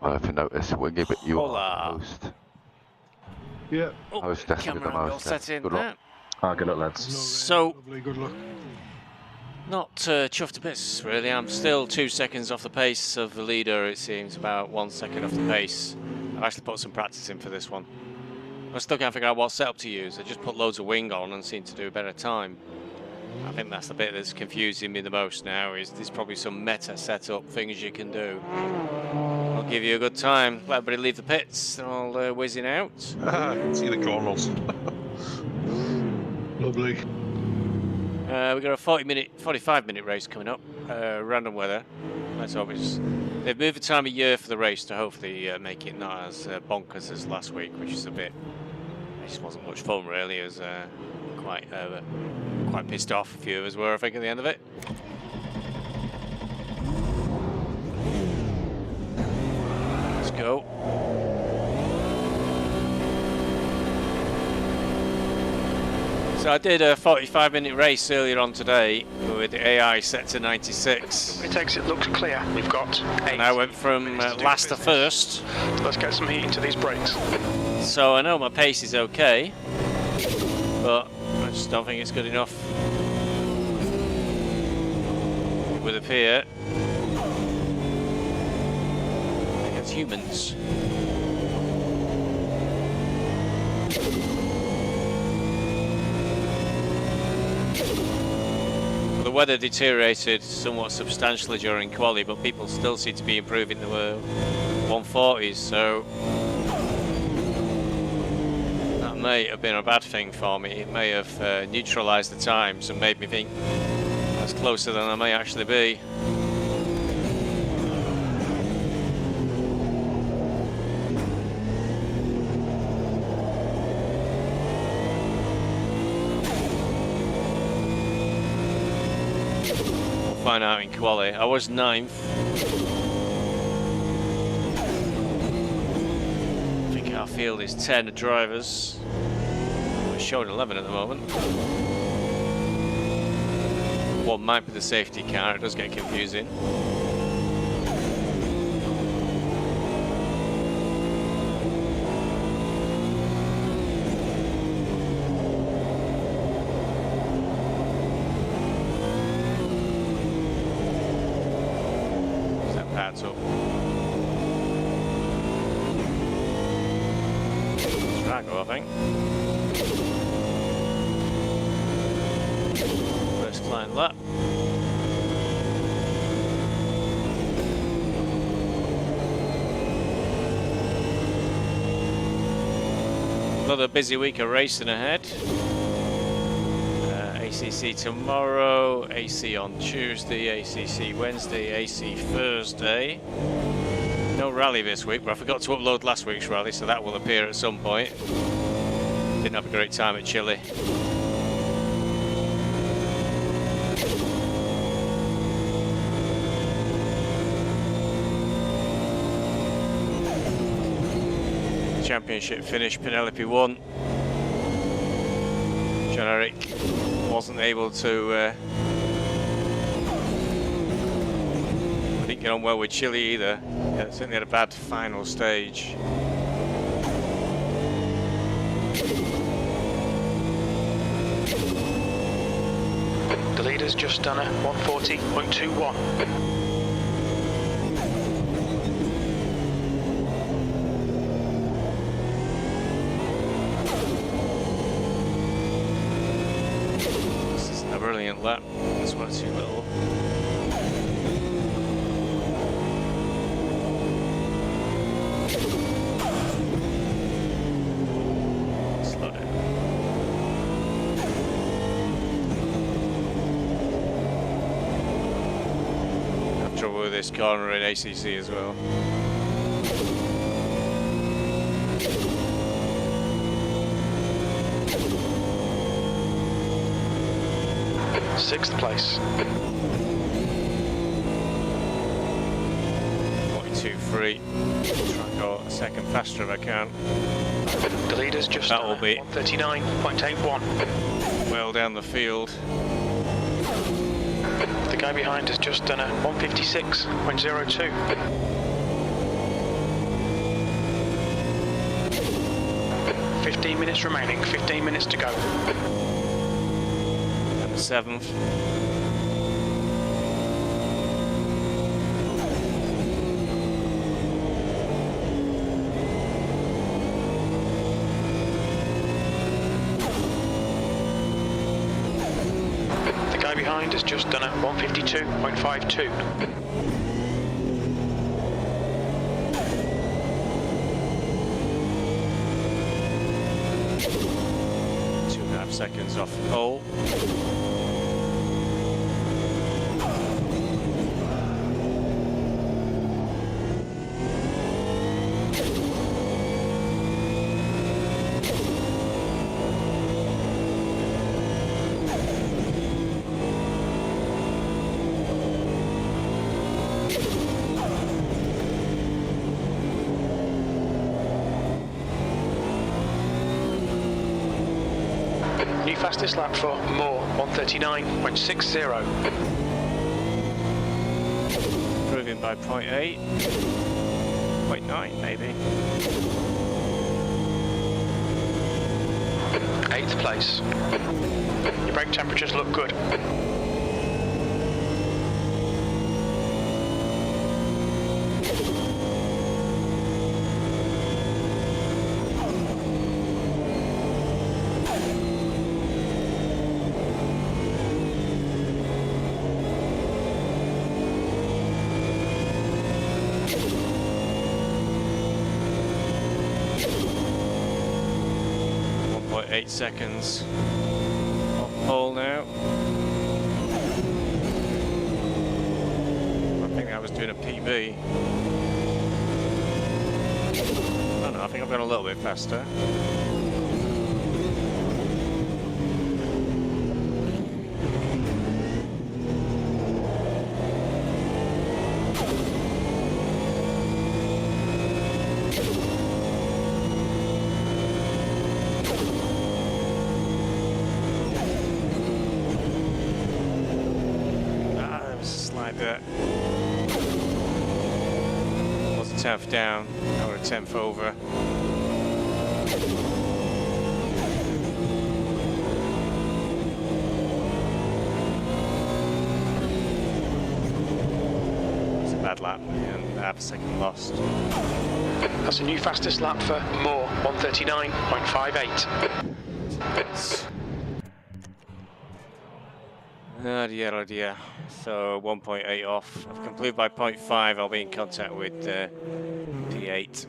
Well, if you notice, we'll give it you Hola. host. Yeah. Oh, Host definitely the camera angle most. set in Good there. luck. Ah, good luck, lads. So, Lovely, good luck. not chuffed to bits, really. I'm still 2 seconds off the pace of the leader, it seems, about 1 second off the pace. I've actually put some practice in for this one. I still can't figure out what setup to use. I just put loads of wing on and seem to do a better time. I think that's the bit that's confusing me the most now, is there's probably some meta setup things you can do. I'll give you a good time. Let everybody leave the pits. They're all whizzing out. See the corners. Lovely. We've got a 45-minute race coming up. Random weather. Let's hope they've moved the time of year for the race to hopefully make it not as bonkers as last week, which is a bit. It just wasn't much fun really. It was quite pissed off. A few of us were, I think, at the end of it. Let's go. So I did a 45-minute race earlier on today with the AI set to 96. It takes it looks clear. We've got 8. And I went from last to first. Let's get some heat into these brakes. So I know my pace is okay, but I just don't think it's good enough. It would appear against humans. The weather deteriorated somewhat substantially during quali, but people still seem to be improving the 140s, so that may have been a bad thing for me. It may have neutralised the times and made me think that's closer than I may actually be. Find out in quali. I was 9th. I think our field is 10 drivers. We're showing 11 at the moment. One might be the safety car. It does get confusing. Up. Drago, I think. First flying lap. Another busy week of racing ahead. ACC tomorrow, AC on Tuesday, ACC Wednesday, AC Thursday. No rally this week, but I forgot to upload last week's rally, so that will appear at some point. Didn't have a great time at Chile. Championship finish, Penelope won. John-Eric wasn't able to didn't get on well with Chile either. Yeah, certainly had a bad final stage. The leader's just done a 140.21. Brilliant lap. This one's too little. Slow down. Have trouble with this corner in ACC as well. Sixth place. 42.3. Try and go a second faster if I can. The leader's just that will be 139.81. well down the field. The guy behind has just done a 156.02. 15 minutes remaining, 15 minutes to go. And the 7th. The guy behind has just done a 152.52. 2.5 seconds off the pole. New fastest lap for Moore, 139.60. Improving by 0.8. 0.9 maybe. 8th place. Your brake temperatures look good. Eight seconds off pole now. I think I was doing a PB. Oh no, I think I've gone a little bit faster. Was a 10th down, or a 10th over. It's a bad lap and half a second lost. That's a new fastest lap for Moore, 139.58. Oh dear, oh dear. So 1.8 off. I've completed by 0.5. I'll be in contact with P8.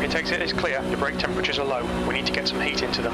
It takes it is clear. Your brake temperatures are low. We need to get some heat into them.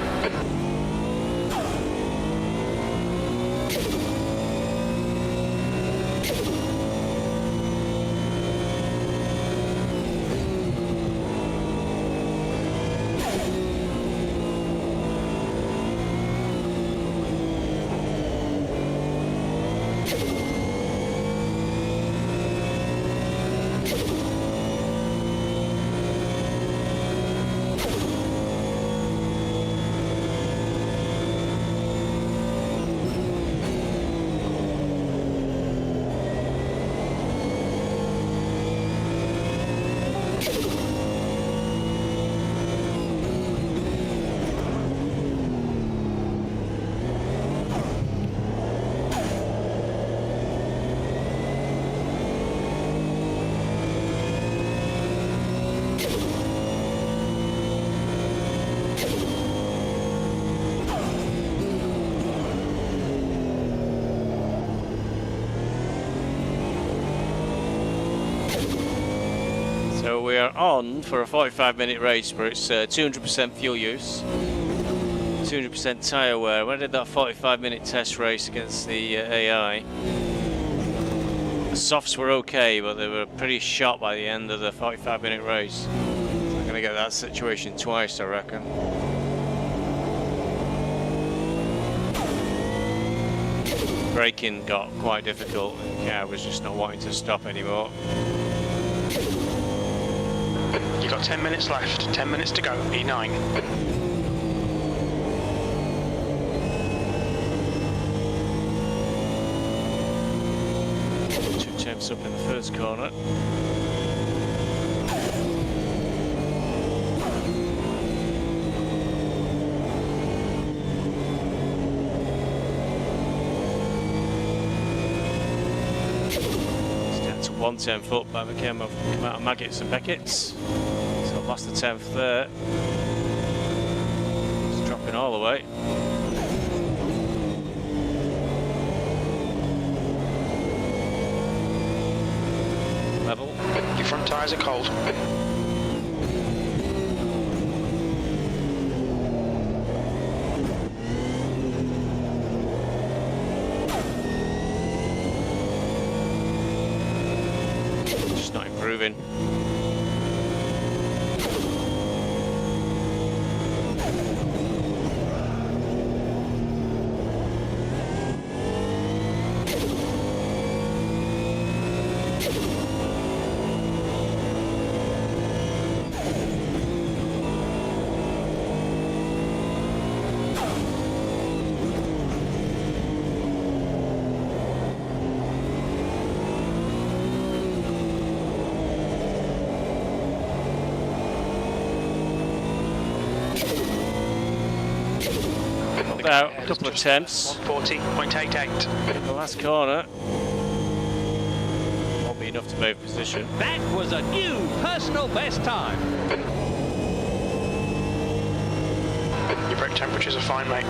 So we are on for a 45-minute race, but it's 200% fuel use, 200% tyre wear. When I did that 45-minute test race against the AI, the softs were okay, but they were pretty shot by the end of the 45-minute race. So I'm going to get that situation twice, I reckon. Braking got quite difficult, and the car was just not wanting to stop anymore. You've got 10 minutes left, 10 minutes to go, E9. 2 temps up in the first corner. It's down to 1/10 foot by the came out of Maggots and Beckett's. So lost the 10th there. It's dropping all the way. Level. Your front tyres are cold. Just not improving. Out a couple of temps. 140.88. The last corner won't be enough to move position. That was a new personal best time. Your brake temperatures are fine, mate.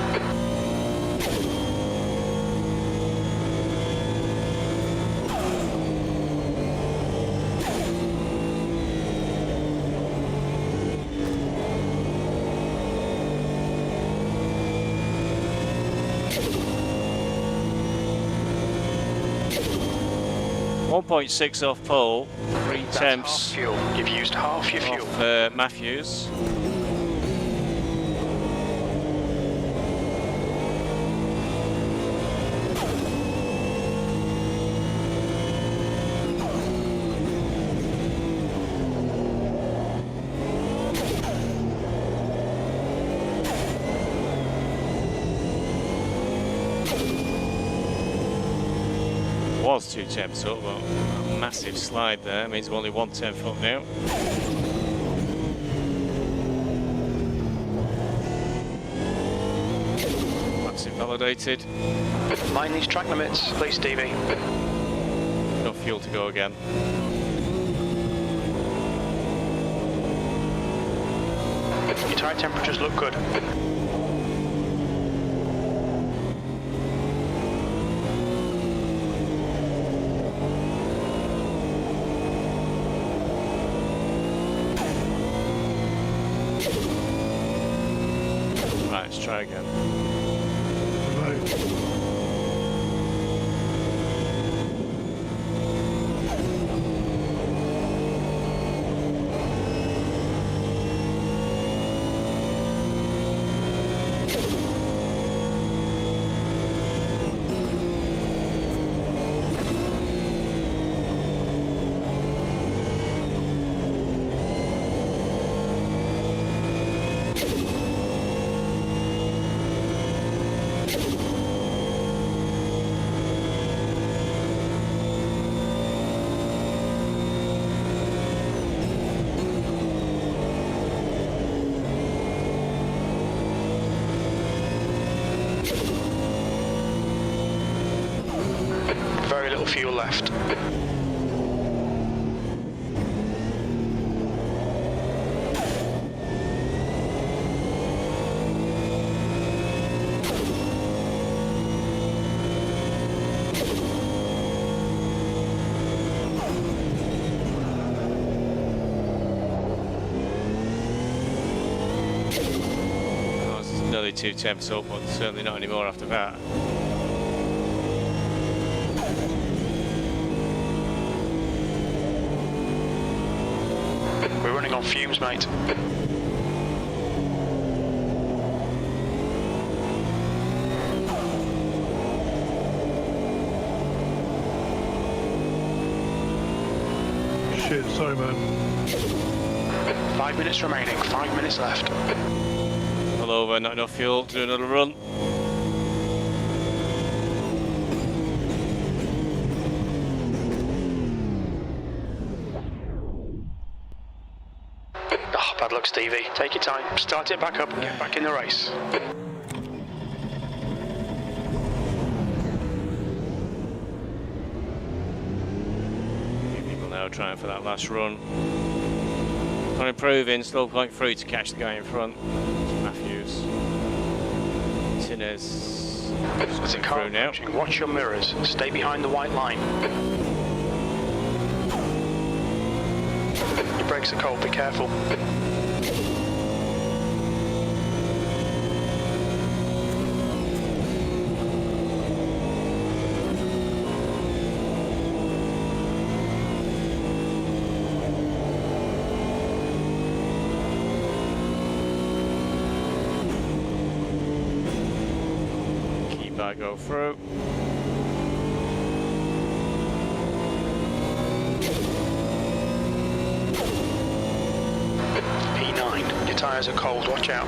.6 off pole, 3 That's temps half fuel. You've used half your fuel. off Matthews. Was 2 temps up, but a massive slide there means we're only 1/10 foot now. That's invalidated. Mind these track limits, please, Stevie. No fuel to go again. Your tyre temperatures look good. Right, let's try again. Right. Very little fuel left. Oh, it's nearly 2 temps up, but certainly not anymore after that. We're running on fumes, mate. Shit, sorry man. 5 minutes remaining, 5 minutes left. Pull over, not enough fuel, do another run. Oh, bad luck, Stevie. Take your time, start it back up and get back in the race. People now trying for that last run. Not improving, still point through to catch the guy in front. Matthews. Tinez. There's a car Through now. approaching. Watch your mirrors. Stay behind the white line. Your brakes are cold, be careful. Keep that go through. P9, your tyres are cold, watch out.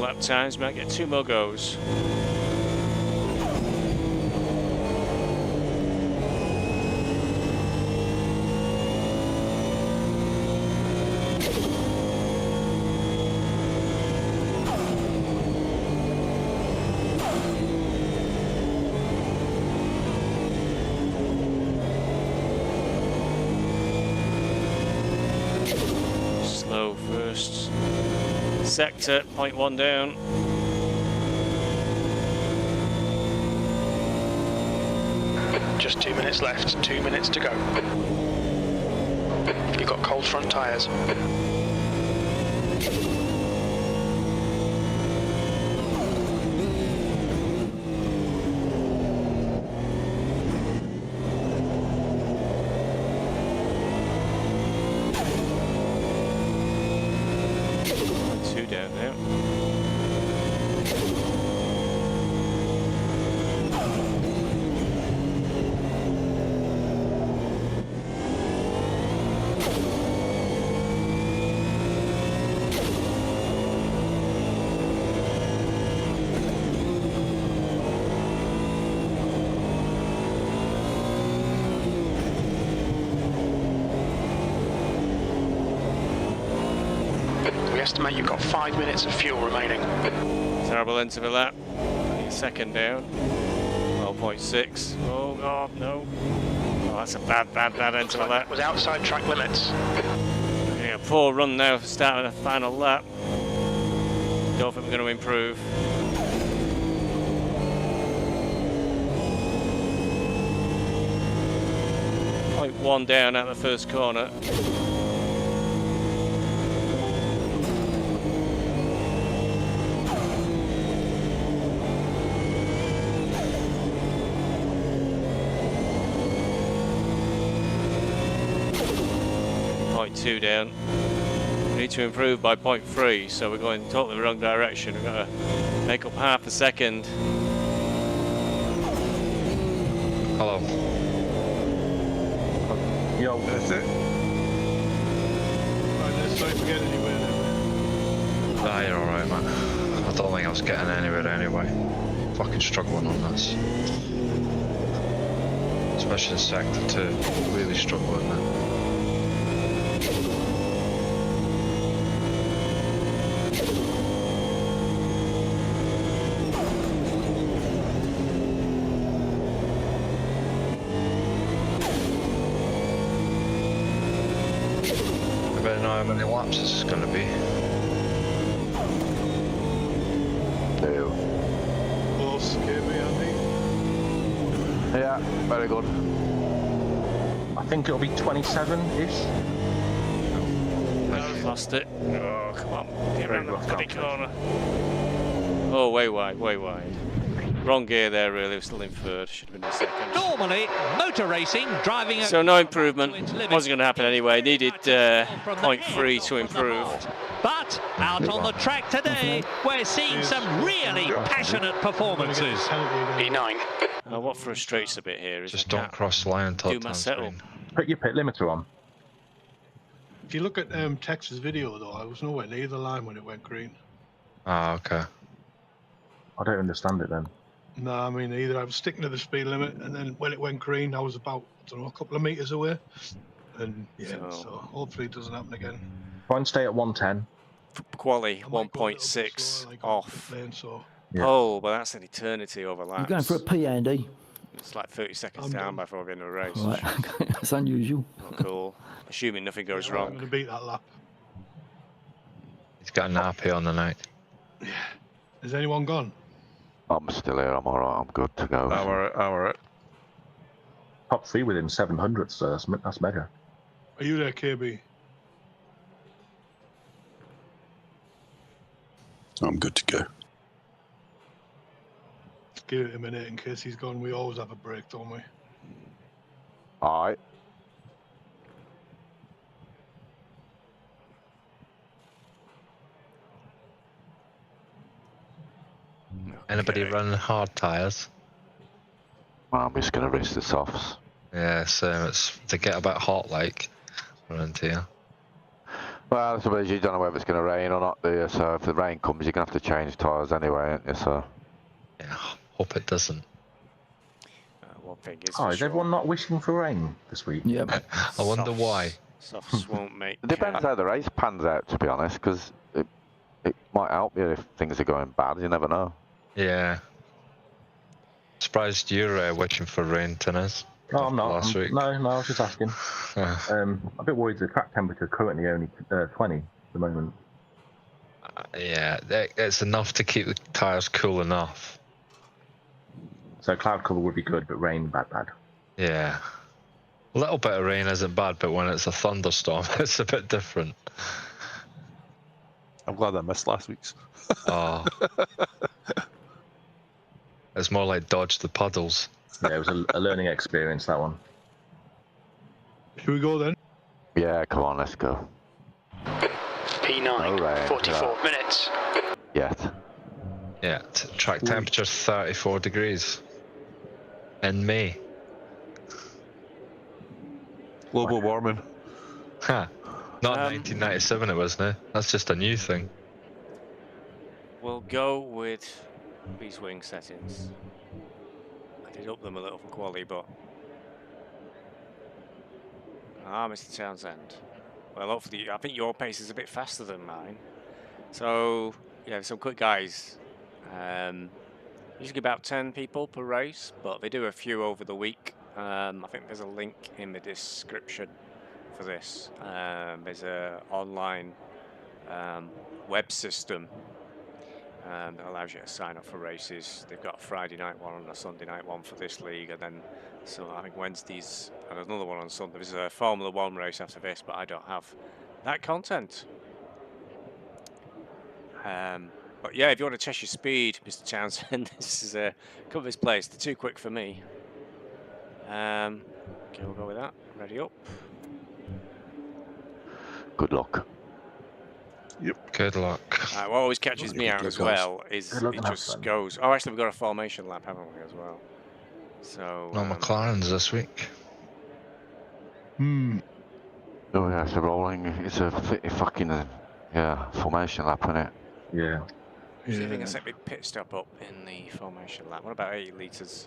Lap times, might get 2 more goes. Slow first sector, 0.1 down. Just 2 minutes left, 2 minutes to go. You've got cold front tyres. Down now. We estimate you've got 5 minutes of fuel remaining. Terrible end of a lap. Second down. 12.6. Oh god, no. Oh, that's a bad end of a lap. Was outside track limits. Yeah, poor run now for starting a final lap. Don't think we're going to improve. Point 1 down at the first corner. Point 2 down. We need to improve by 0.3, so we're going totally the wrong direction. We've got to make up half a second. Hello. Yo, that's it. Right, let's not get anywhere then. Ah, you're alright, man. I don't think I was getting anywhere anyway. Fucking struggling on this. especially in sector 2. Really struggling there. I better know how many laps this is going to be. 2. Close, KB, Andy. Yeah, very good. I think it'll be 27-ish. I've lost it. Oh, come on. Get Very around the rough bloody outside. corner. Oh, way wide, way wide. Wrong gear there, really. We're still in third. Should have been in second. Normally, motor racing, driving So no improvement. to its limit. Wasn't going to happen anyway. Needed From the 0.3 head to of the improve. board. But out on the track today, we're seeing some really passionate performances. P9. What frustrates a bit here is Just I don't can't cross the line until do it my turns setup. green. Put your pit limiter on. If you look at Tex's video though, I was nowhere near the line when it went green. Ah, okay. I don't understand it then. No, I mean either. I was sticking to the speed limit, and then when it went green, I was about, I don't know, a couple of meters away. And yeah, so hopefully it doesn't happen again. Try and stay at 110. Quali I might go a little bit 1.6 slower, like on off. pit lane, so Yeah. Oh, but that's an eternity over laps. You're going for a P, Andy. It's like 30 seconds I'm down done. before we're in a race. Right, that's unusual. Not cool. Assuming nothing goes yeah, I'm wrong. going to beat that lap. He's got an RP on the night. Has anyone gone? I'm still here, I'm alright, I'm good to go. Alright. Top 3 within 700, so that's mega. Are you there, KB? I'm good to go. Give it a minute in case he's gone. We always have a break, don't we? Alright. Anybody Okay. running hard tyres? Well, I'm just going to risk the softs. Yeah, same. They get a bit hot, like, running to you. Well, I suppose you don't know whether it's going to rain or not, do you? So if the rain comes, you're going to have to change tyres anyway, aren't you? So Yeah, hope it doesn't. One thing is Oh, for is sure, everyone not wishing for rain this week? Yeah. I wonder why. Softs won't make. it depends how the race pans out, to be honest, because it might help you if things are going bad. You never know. Yeah. Surprised you're wishing for rain, Tinners. No, I'm not. Last week. No, I was just asking. I'm a bit worried the track temperature currently only 20 at the moment. Yeah, it's enough to keep the tyres cool enough. So cloud cover would be good, but rain, bad. Yeah. A little bit of rain isn't bad, but when it's a thunderstorm, it's a bit different. I'm glad I missed last week's. Oh. It's more like dodge the puddles. Yeah, it was a learning experience, that one. Should we go then? Yeah, come on, let's go. P9. No rain, 44 yeah. minutes. Yet. Yeah, track temperature 34 degrees. In May. Global warming. Huh. Not 1997 it was, no. That's just a new thing. We'll go with these wing settings. I did up them a little for quali, but Mr. Townsend. Well, hopefully, I think your pace is a bit faster than mine. So yeah, some quick guys. Usually about 10 people per race, but they do a few over the week. I think there's a link in the description for this. There's a online web system that allows you to sign up for races. They've got a Friday night one and a Sunday night one for this league, and then so I think Wednesdays and another one on Sunday. There's a Formula 1 race after this, but I don't have that content. But yeah, if you want to test your speed, Mr. Townsend, this is cover this place. They're too quick for me. Okay, we'll go with that. Ready up. Good luck. Good luck. What always catches me out good as luck, guys. well is Good luck it and have just fun. goes. Oh, actually, we've got a formation lap, haven't we, as well? So. No McLarens this week. Hmm. Oh yeah, it's a rolling. It's a fucking formation lap, isn't it? Yeah. See if we can set a pit stop up in the formation lap. What about 8 litres?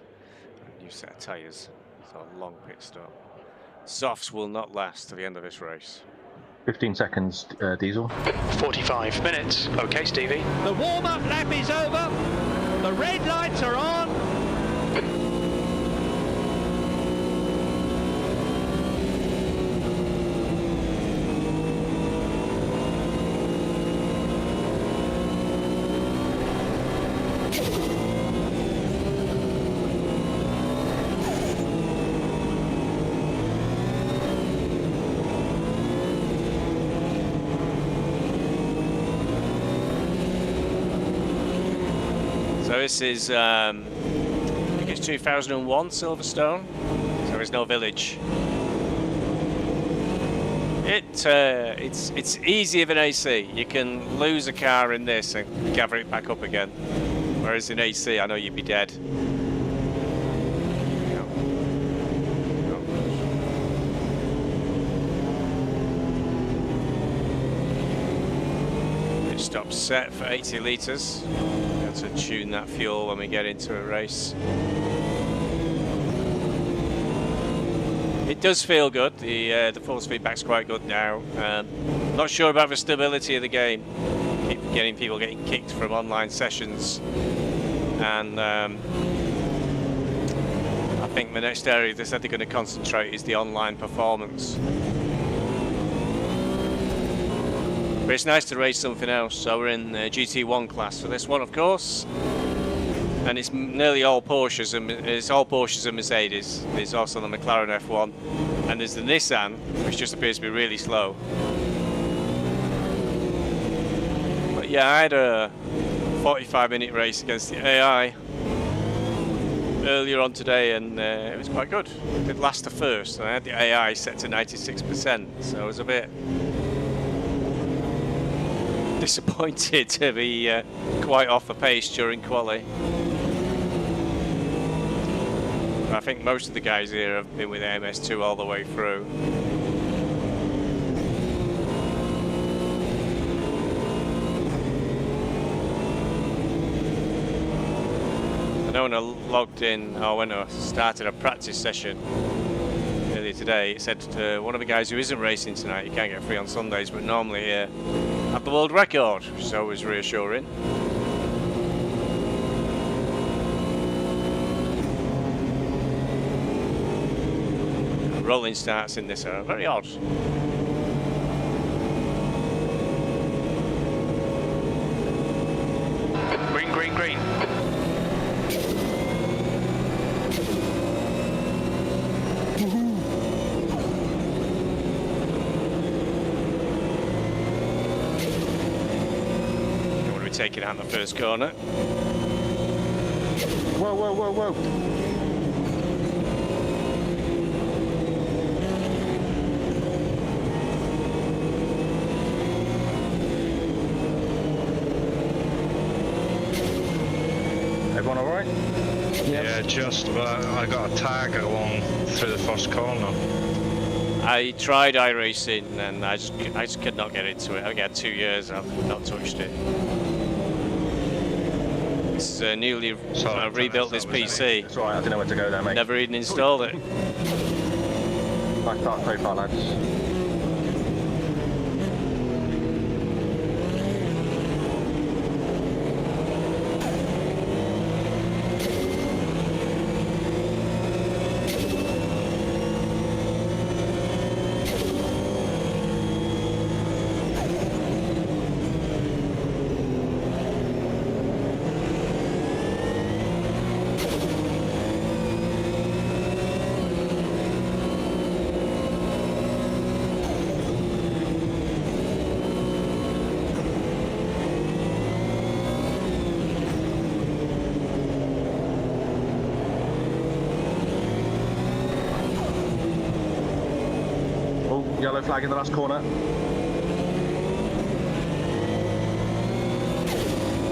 A new set of tyres. So long pit stop. Softs will not last to the end of this race. 15 seconds, diesel. 45 minutes. Okay, Stevie. The warm-up lap is over. The red lights are on. So this is, I think it's 2001 Silverstone. So there's no village. It's easier than AC. You can lose a car in this and gather it back up again. Whereas in AC, I know you'd be dead. Pit stop set for 80 litres. To tune that fuel when we get into a race. It does feel good. The force feedback's quite good now. Not sure about the stability of the game. Keep getting people getting kicked from online sessions, and I think the next area they said they're going to concentrate is the online performance. But it's nice to race something else. So we're in the GT1 class for this one, of course, and it's nearly all Porsches and Mercedes. There's also the McLaren F1, and there's the Nissan, which just appears to be really slow. But yeah, I had a 45-minute race against the AI earlier on today, and it was quite good. It did last to first, and I had the AI set to 96%, so I was a bit disappointed to be quite off the pace during quali. I think most of the guys here have been with MS2 all the way through. I know when I logged in, or when I started a practice session earlier today, it said to one of the guys who isn't racing tonight, you can't get free on Sundays, but normally have the world record, which is always reassuring. Rolling starts in this are very odd. Green, green, green. Taking out the first corner. Whoa, whoa, whoa, whoa. Everyone all right? Yeah, just about. I got a tag along through the first corner. I tried iRacing and I just could not get into it. I got 2 years, I've not touched it. It's newly rebuilt this PC. It's alright, I didn't know where to go there, mate. Never even installed it. Nice start so far, lads. Yellow flag in the last corner.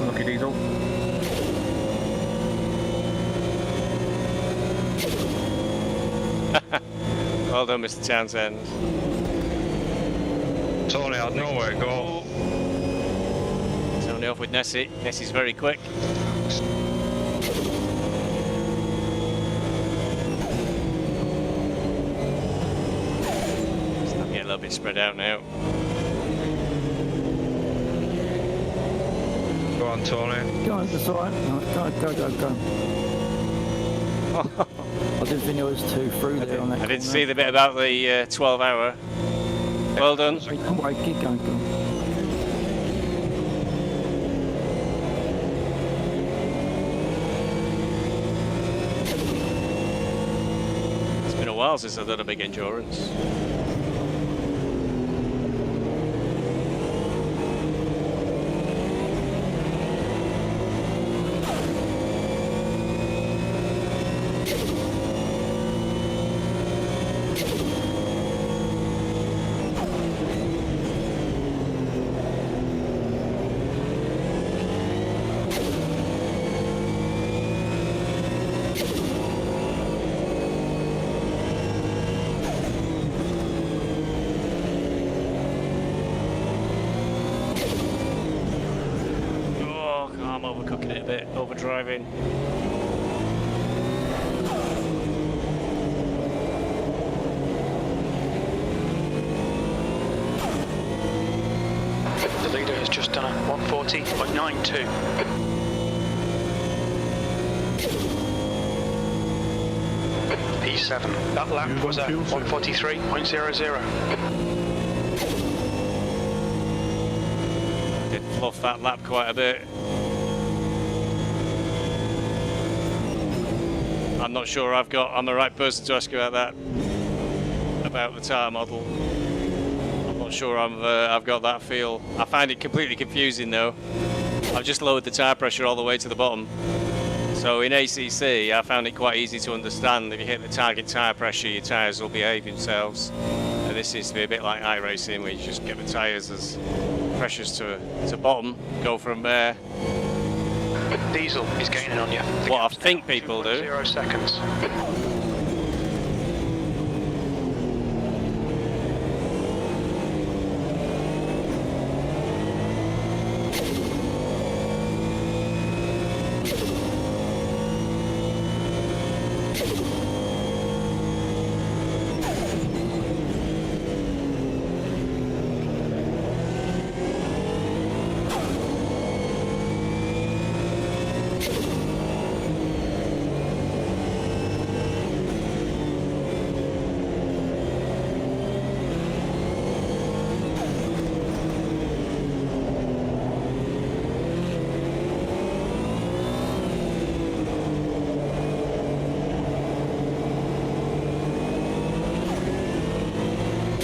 Lucky Diesel. Well done, Mr. Townsend. Tony, I had nowhere to go. Tony off with Nessie. Nessie's very quick. bit spread out now. Go on, Tony. Go on, that's all right. Go. I didn't think there was 2 through there on that. I didn't see the bit about the 12 hour. Well done. Come on, keep going. It's been a while since I've done a big endurance. I'm overcooking it a bit, overdriving. The leader has just done a 140.92. P7. That lap was a 143.00. Did fluff that lap quite a bit. I'm not sure I'm the right person to ask you about that, about the tyre model. I'm not sure I've got that feel. I find it completely confusing though. I've just lowered the tyre pressure all the way to the bottom. So in ACC, I found it quite easy to understand. If you hit the target tyre pressure, your tyres will behave themselves. And this seems to be a bit like iRacing, where you just get the tyres as pressures to bottom, go from there. Diesel is gaining on you. What I think people do. 0 seconds.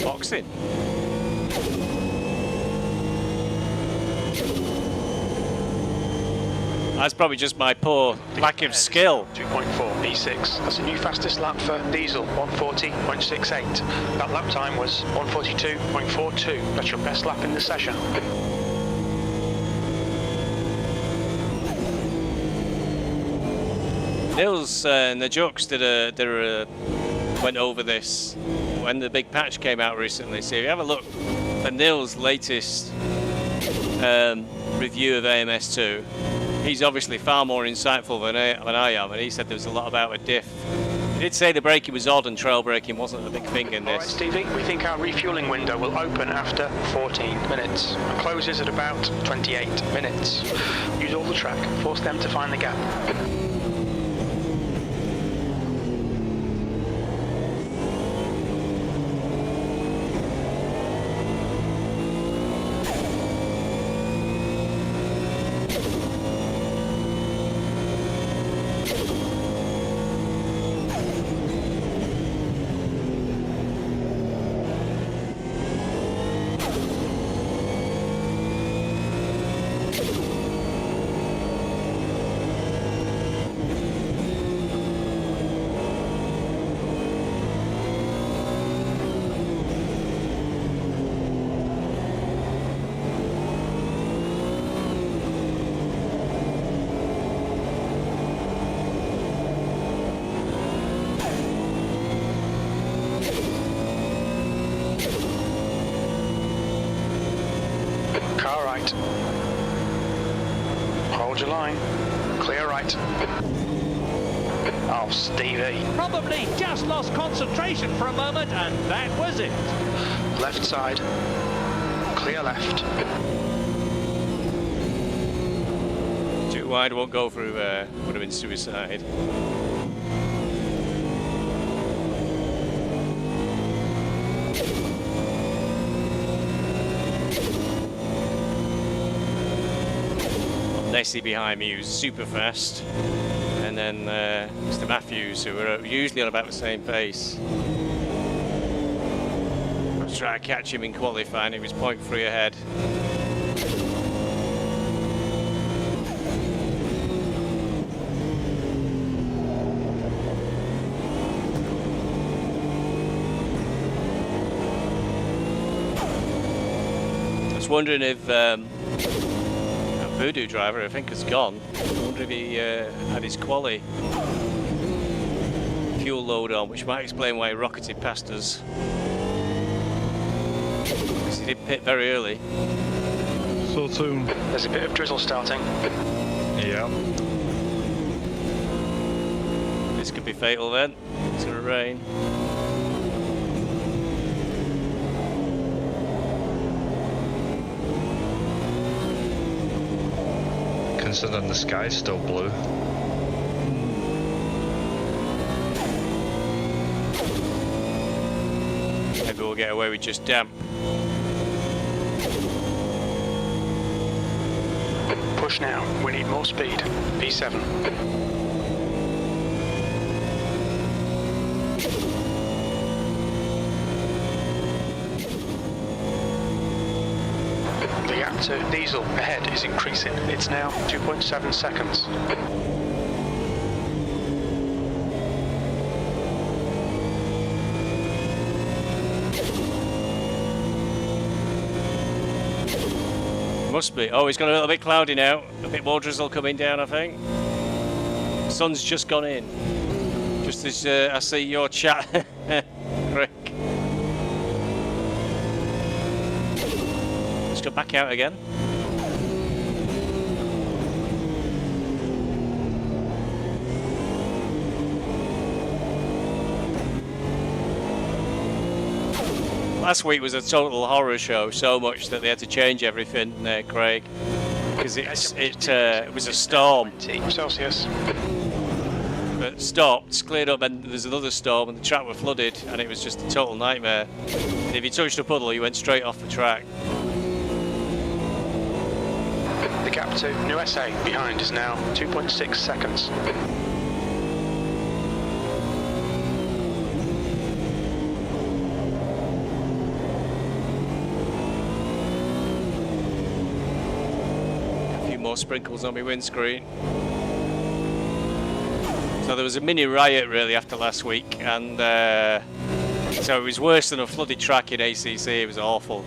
Boxing. That's probably just my poor lack of skill. 2.4 P6. That's the new fastest lap for diesel, 140.68. That lap time was 142.42. That's your best lap in the session. Nils and the Jux went over this when the big patch came out recently. So if you have a look for Nils' latest review of AMS2, he's obviously far more insightful than I am, and he said there was a lot about a diff. He did say the braking was odd and trail braking wasn't a big thing in this. Alright Stevie, we think our refueling window will open after 14 minutes and closes at about 28 minutes. Use all the track, force them to find the gap. Car right. Hold your line. Clear right. Oh, Stevie. Probably just lost concentration for a moment, and that was it. Left side. Clear left. Too wide, won't go through there. Would have been suicide. Nessie behind me, who's super fast, and then Mr. Matthews, who are usually on about the same pace. I was trying to catch him in qualifying, he was 0.3 ahead. I was wondering if Voodoo driver, I think, has gone. I wonder if he had his quali fuel load on, which might explain why he rocketed past us. Because he did pit very early. So soon. There's a bit of drizzle starting. Yeah. This could be fatal then. It's going to rain. Considering the sky's still blue. Maybe we'll get away with just damp. Push now. We need more speed. P7. The gap to diesel ahead is increasing. It's now 2.7 seconds. Must be. Oh, it's got a little bit cloudy now. A bit more drizzle coming down, I think. Sun's just gone in. Just as I see your chat, Rick. Let's go back out again. Last week was a total horror show, so much that they had to change everything, Craig, because it was a storm. Celsius. But stopped, cleared up, and there's another storm, and the track were flooded, and it was just a total nightmare. And if you touched a puddle, you went straight off the track. The gap to New SA behind is now 2.6 seconds. Sprinkles on my windscreen. So there was a mini riot really after last week, and so it was worse than a flooded track in ACC. It was awful,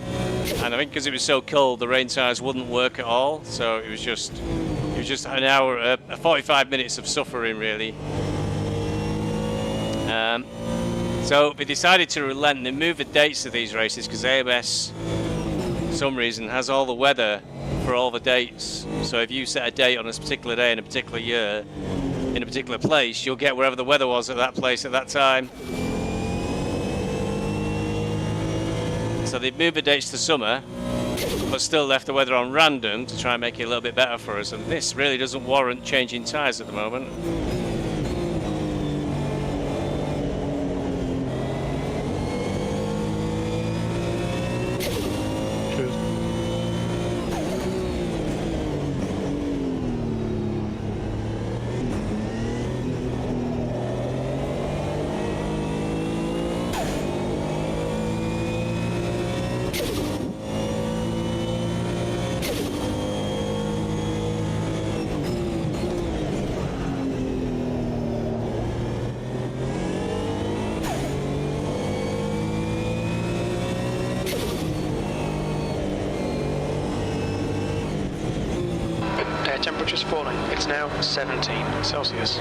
and I think because it was so cold, the rain tyres wouldn't work at all. So it was just an hour, 45 minutes of suffering really. So they decided to relent and they moved the dates of these races because AMS, for some reason, has all the weather for all the dates. So if you set a date on a particular day in a particular year in a particular place, you'll get wherever the weather was at that place at that time. So they've moved the dates to summer but still left the weather on random to try and make it a little bit better for us, and this really doesn't warrant changing tyres at the moment. Temperature's falling. It's now 17 Celsius.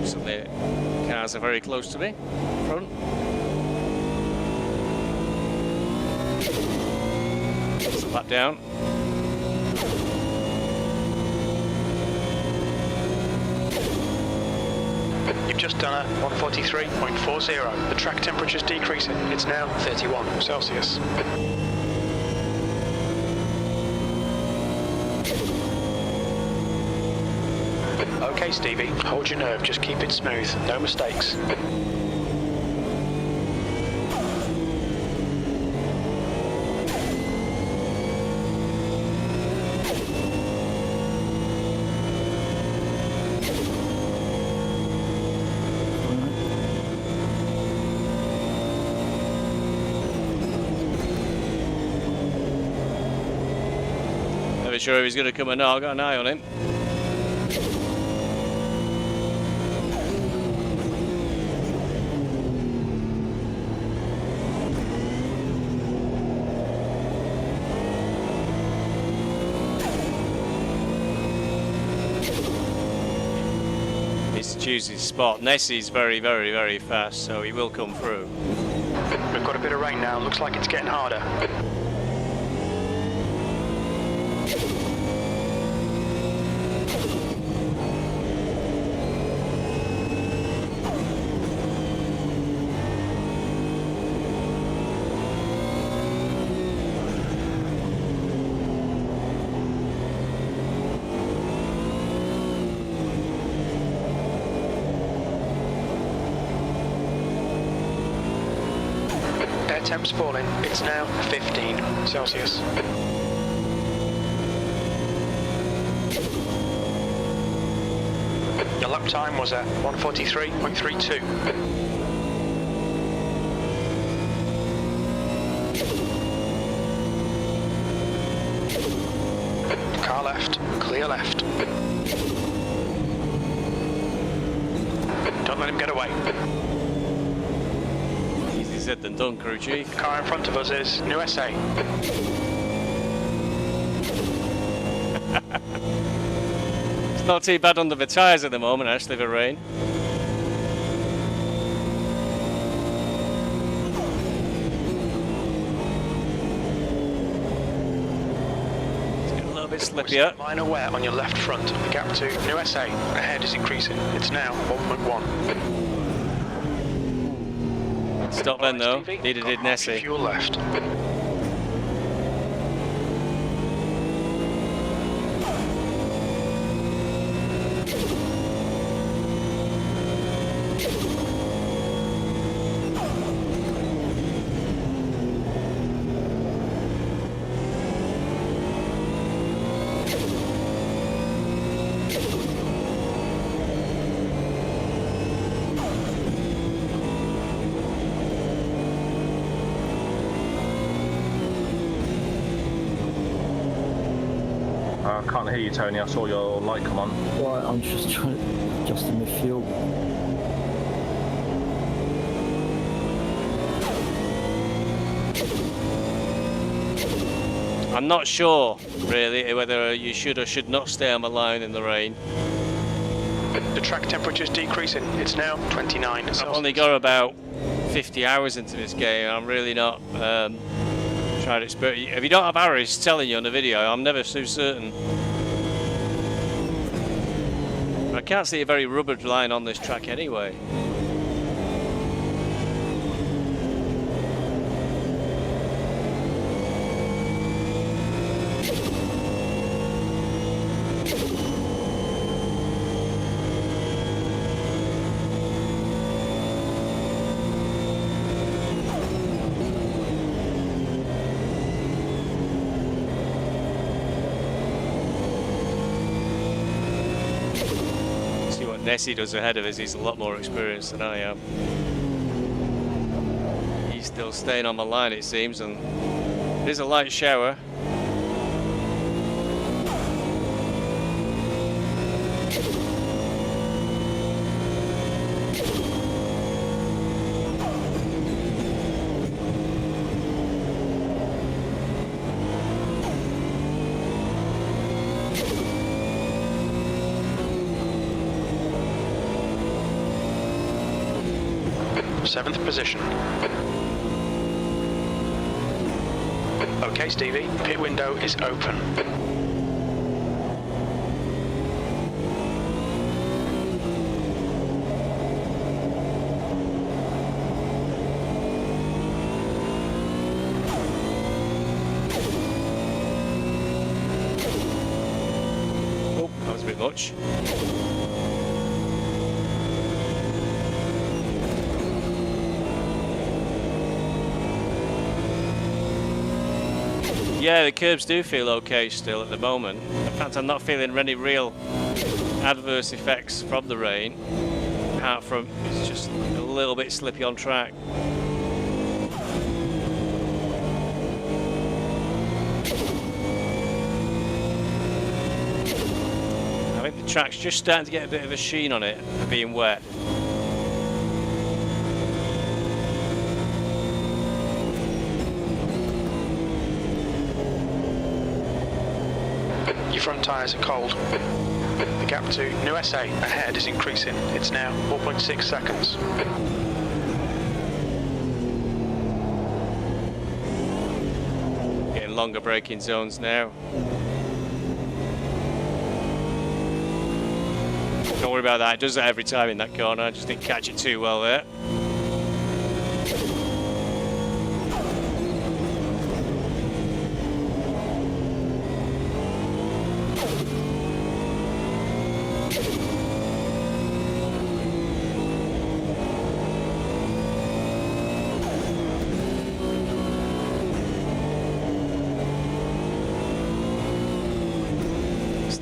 So the cars are very close to me, front. Lap down. You've just done a 143.40. The track temperature's decreasing. It's now 31 Celsius. Okay, Stevie, hold your nerve, just keep it smooth, no mistakes. Never sure if he's going to come or not. I've got an eye on him. Choose his spot. Nessie's very, very, very fast, so he will come through. We've got a bit of rain now, looks like it's getting harder. Temps falling. It's now 15 Celsius. Your lap time was at 143.32. Car left, clear left. Don't let him get away. Said than done, crew chief. The car in front of us is New SA. It's not too bad under the tyres at the moment, actually, the rain. It's getting a little bit slippier. Minor wet on your left front. The gap to New SA ahead is increasing. It's now 1.1. Stop then though, neither did Nessie. Fuel left. I can't hear you, Tony. I saw your light come on. Right, I'm just trying to adjust the fuel. I'm not sure, really, whether you should or should not stay on the line in the rain. The track temperature's decreasing. It's now 29 Celsius. I've only got about 50 hours into this game. I'm really not trying to experience. If you don't have arrows telling you on the video, I'm never too certain. I can't see a very rubbered line on this track anyway. Nessie does ahead of us. He's a lot more experienced than I am. He's still staying on the line, it seems, and there's a light shower. Seventh position. Okay, Stevie, pit window is open. Oh, that was a bit much. Yeah, the curbs do feel okay still at the moment. In fact, I'm not feeling any real adverse effects from the rain, apart from it's just a little bit slippy on track. I think the track's just starting to get a bit of a sheen on it for being wet. Your front tyres are cold. The gap to New SA ahead is increasing. It's now 4.6 seconds. Getting longer braking zones now. Don't worry about that, it does that every time in that corner. I just didn't catch it too well there.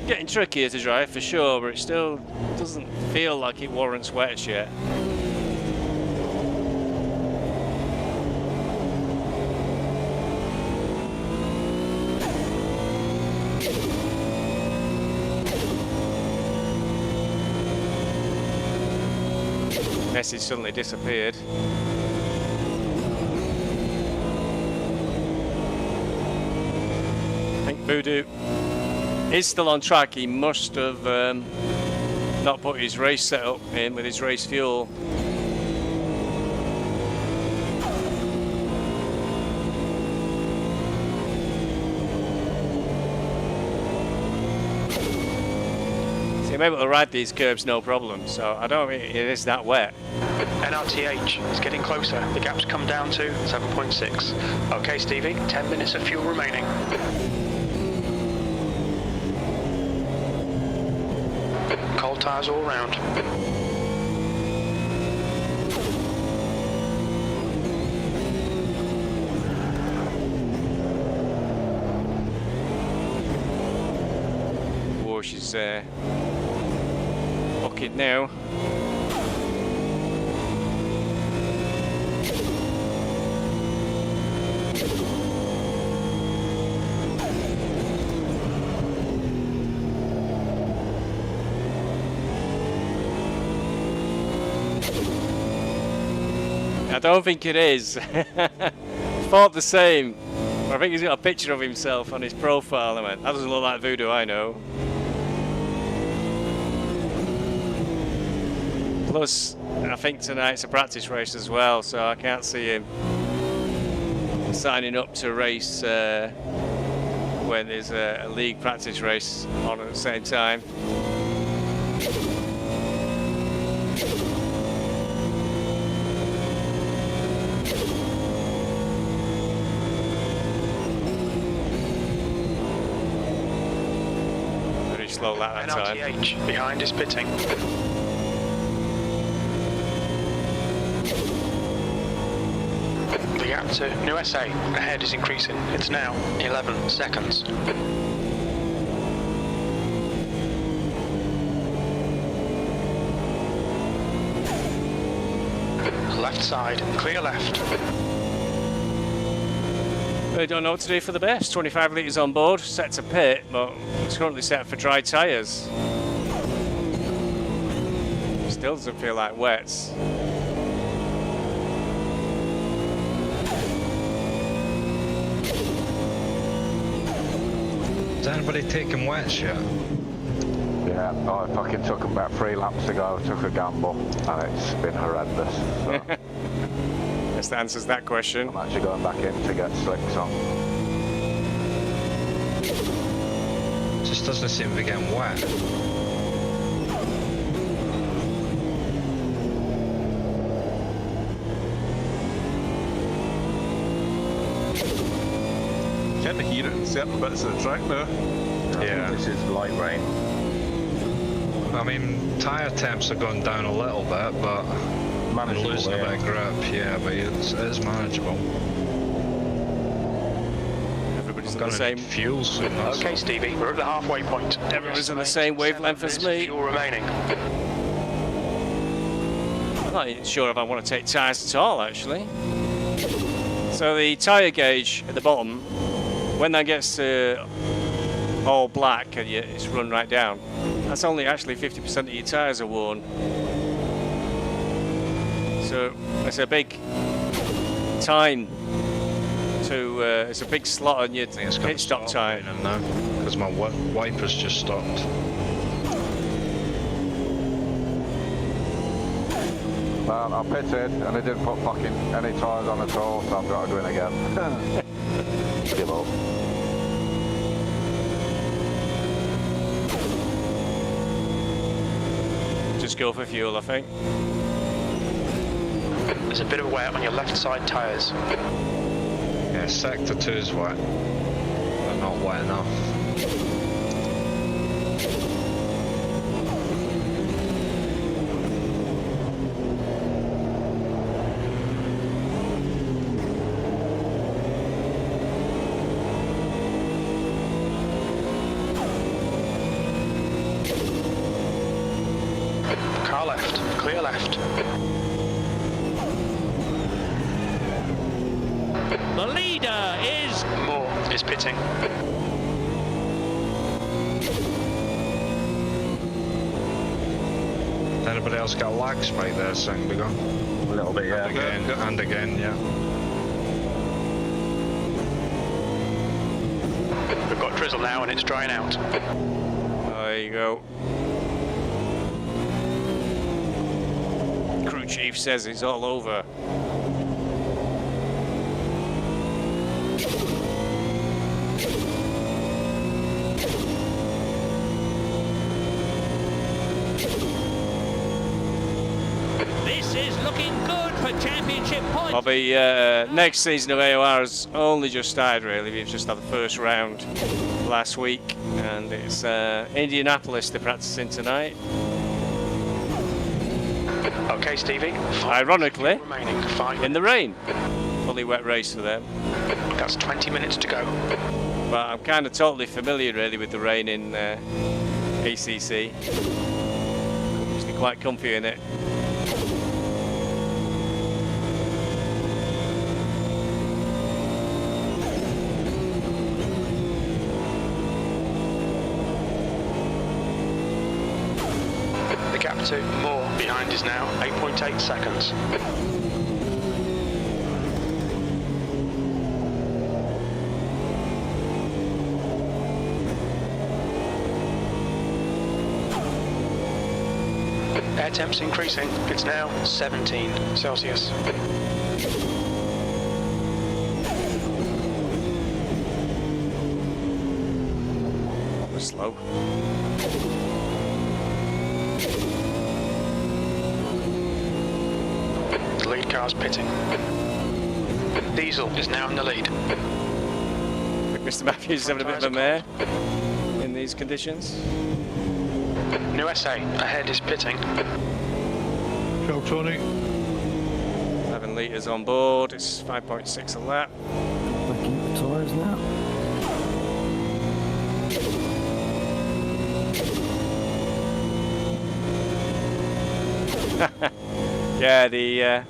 Getting trickier to drive for sure, but it still doesn't feel like it warrants wets yet. Message suddenly disappeared. I think Voodoo is still on track. He must have not put his race setup in with his race fuel. See, I'm able to ride these curbs no problem, so I don't think it is that wet. NRTH is getting closer. The gap's come down to 7.6. Okay, Stevie, 10 minutes of fuel remaining. Cold tyres all round. Whoa, she's bucket now. I don't think it is. Thought the same. I think he's got a picture of himself on his profile. I went, that doesn't look like Voodoo I know. Plus, I think tonight's a practice race as well, so I can't see him signing up to race when there's a league practice race on at the same time. Slow lap that time. NRTH behind is pitting. The gap to New SA ahead is increasing. It's now 11 seconds. Left side, clear left. I don't know what to do for the best. 25 litres on board, set to pit, but it's currently set for dry tyres. Still doesn't feel like wets. Is anybody taking wets yet? Yeah, I fucking took them about 3 laps ago, took a gamble, and it's been horrendous. So Guess that answers that question. I'm actually going back in to get slicks on. Just doesn't seem to be getting wet. Can't hear it in certain bits of the track now. Yeah. This is light rain. I mean, tyre temps are going down a little bit, but I'm Manageable, losing a yeah. bit of grip. Yeah, but it is manageable. Everybody's I'm on the gonna need same. fuel soon. that's Okay, all. Stevie, we're at the halfway point. Everybody's on the same wavelength as me. Fuel remaining. I'm not even sure if I want to take tyres at all, actually. So the tyre gauge at the bottom, when that gets to all black and it's run right down, that's only actually 50% of your tyres are worn. So it's a big time to, it's a big slot on your I think it's gonna pit stop time. raining now because my wipers just stopped. Well, I pitted and I didn't put fucking any tyres on at all, so I've got to go in again. Give up. Just go for fuel, I think. There's a bit of wet on your left side tyres. Yeah, sector 2 is wet, but not wet enough. Car left, clear left. The leader is Moore is pitting. Anybody else got a lag spike there, saying we go? A little bit, yeah. And again, yeah. We've got drizzle now and it's drying out. There you go. Crew chief says it's all over. this is looking good for championship points. Bobby, next season of AOR has only just started, really. We've just had the first round last week, and it's Indianapolis they're practicing tonight. Okay, Stevie. Ironically, Remaining 5 in the rain. Fully wet race for them. That's 20 minutes to go. But I'm kind of totally familiar, really, with the rain in ACC. Usually quite comfy in it. The gap to Moore behind is now 8.8 seconds. Air temp's increasing. It's now 17 Celsius. We're slow. The lead car's pitting. Diesel is now in the lead. Mr. Matthews is having a bit of a mare in these conditions. New SA ahead is pitting. Go, Tony. 11 litres on board, it's 5.6 a lap. Back into the tyres now. Yeah, the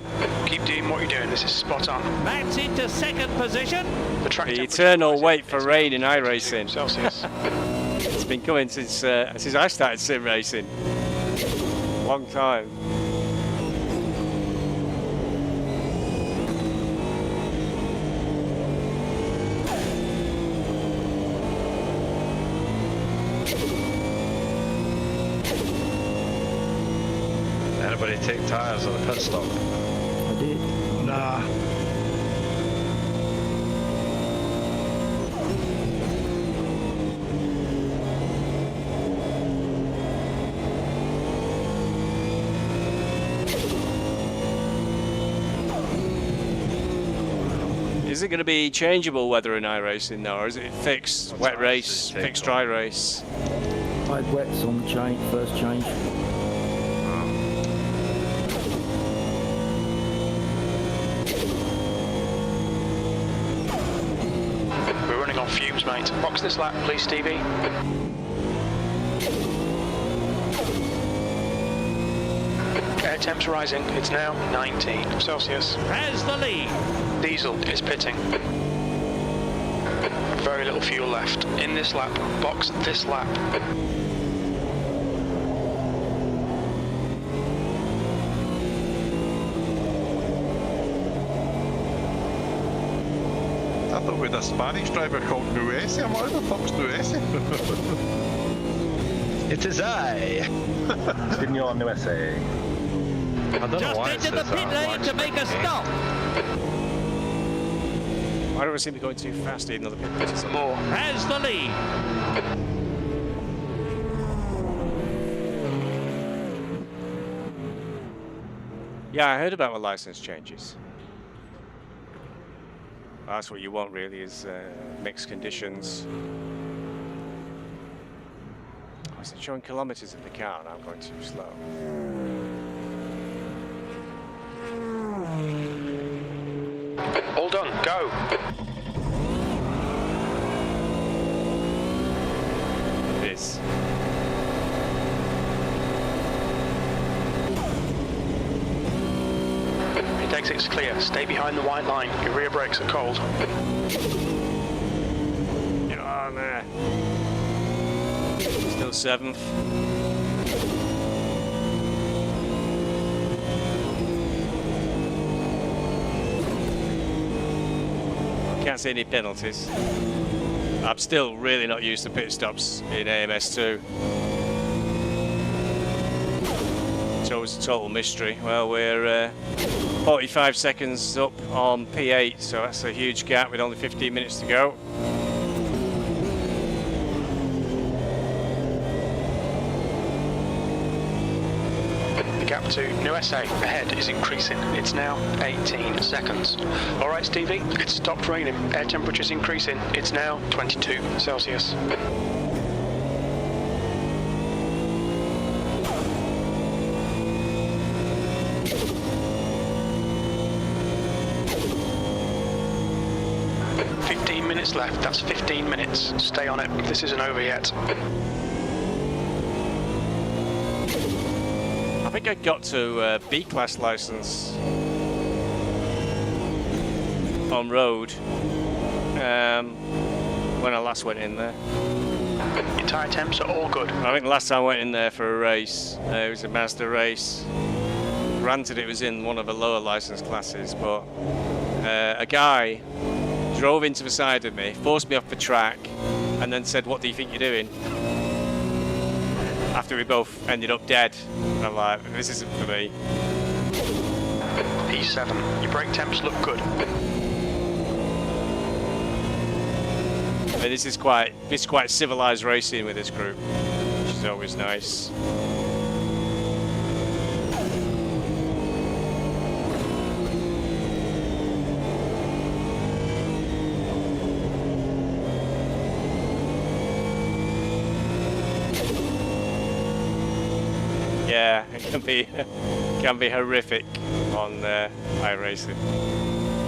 Keep doing what you're doing. This is spot on. That's into second position. The track temperature eternal rising. wait for It's rain in 22 iRacing. Celsius. It's been coming since I started sim racing. Long time. Anybody take tyres at the pit stop? I did. Nah. Is it going to be changeable weather in iRacing now, or is it fixed? Wet race, fixed dry race? I had wets on the change, first change. We're running on fumes, mate. Box this lap, please, Stevie. Air temps rising. It's now 19 Celsius. Has the lead. Diesel is pitting. Very little fuel left. In this lap. Box this lap. I thought we had a Spanish driver called Nuesi. I'm like, who the fuck's Nuesi? It is I. Signor USA. I don't know Just why it into the says that pit on lane to black make a screen. stop. Why don't we seem to be going too fast even though the pit is More. Has the lead. Yeah, I heard about the license changes. That's what you want really, is mixed conditions. Oh, is it showing kilometers in the car and I'm going too slow? All done. Go. It is. It exit's clear. Stay behind the white line. Your rear brakes are cold. Get on there. Still 7th. Can't see any penalties. I'm still really not used to pit stops in AMS2. It's always a total mystery. Well, we're 45 seconds up on P8, so that's a huge gap with only 15 minutes to go. The gap to New SA ahead is increasing. It's now 18 seconds. All right, Stevie, it's stopped raining. Air temperature's increasing. It's now 22 Celsius. Left. That's 15 minutes. Stay on it. This isn't over yet. I think I got to B-class license on road when I last went in there. Your tyre temps are all good. I think the last time I went in there for a race, it was a Mazda race. Granted, it was in one of the lower license classes, but a guy drove into the side of me, forced me off the track, and then said, "What do you think you're doing?" After we both ended up dead. And I'm like, this isn't for me. P7. Your brake temps look good. But this is quite civilized racing with this group, which is always nice. Yeah, it can be horrific on iRacing.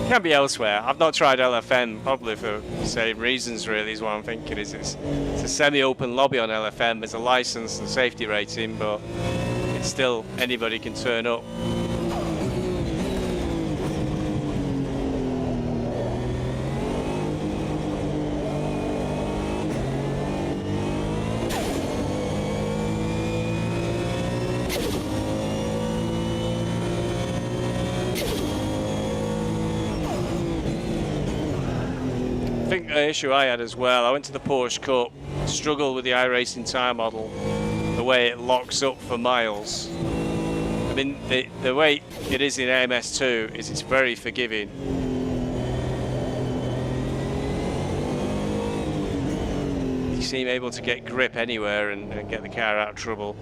It can be elsewhere. I've not tried LFM, probably for the same reasons really, is what I'm thinking. Is it's a semi-open lobby on LFM. There's a license and safety rating, but it's still anybody can turn up. I think the issue I had as well, I went to the Porsche Cup, struggled with the iRacing tyre model, the way it locks up for miles. I mean, the way it is in AMS2 is it's very forgiving. You seem able to get grip anywhere and get the car out of trouble.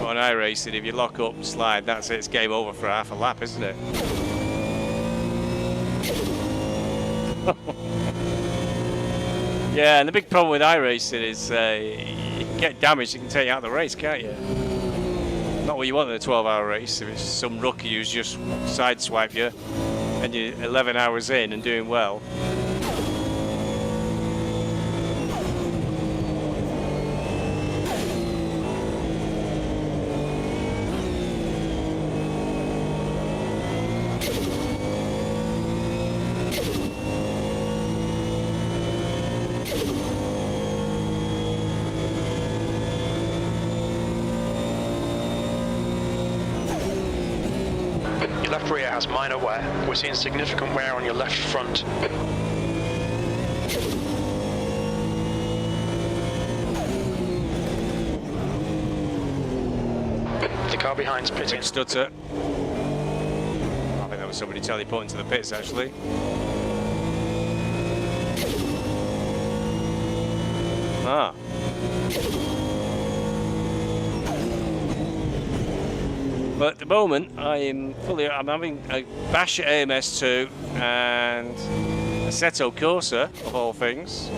on iRacing, if you lock up, slide, that's it. It's game over for half a lap, isn't it? Yeah, and the big problem with iRacing is you can get damaged, it can take you out of the race, can't you? Not what you want in a 12-hour race. If it's some rookie who's just sideswiped you and you're 11 hours in and doing well. Your left rear has minor wear. We're seeing significant wear on your left front. The car behind's pitting. Big stutter. I think that was somebody teleporting to the pits, actually. Ah. But at the moment, I'm having a bash at AMS2 and Assetto Corsa, of all things.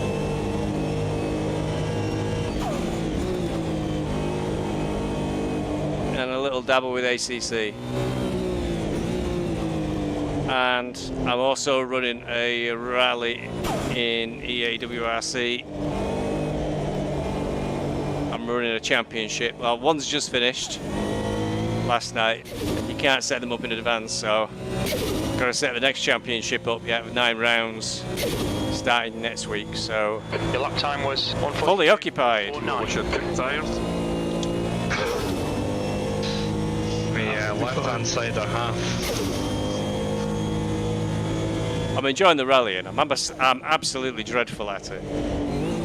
And a little dabble with ACC. And I'm also running a rally in EAWRC. I'm running a championship. Well, one's just finished last night. You can't set them up in advance, so I've got to set the next championship up yet with 9 rounds starting next week. So your lap time was fully occupied. What's your tires? Yeah, left-hand side or half. I'm enjoying the rally, and I'm absolutely dreadful at it.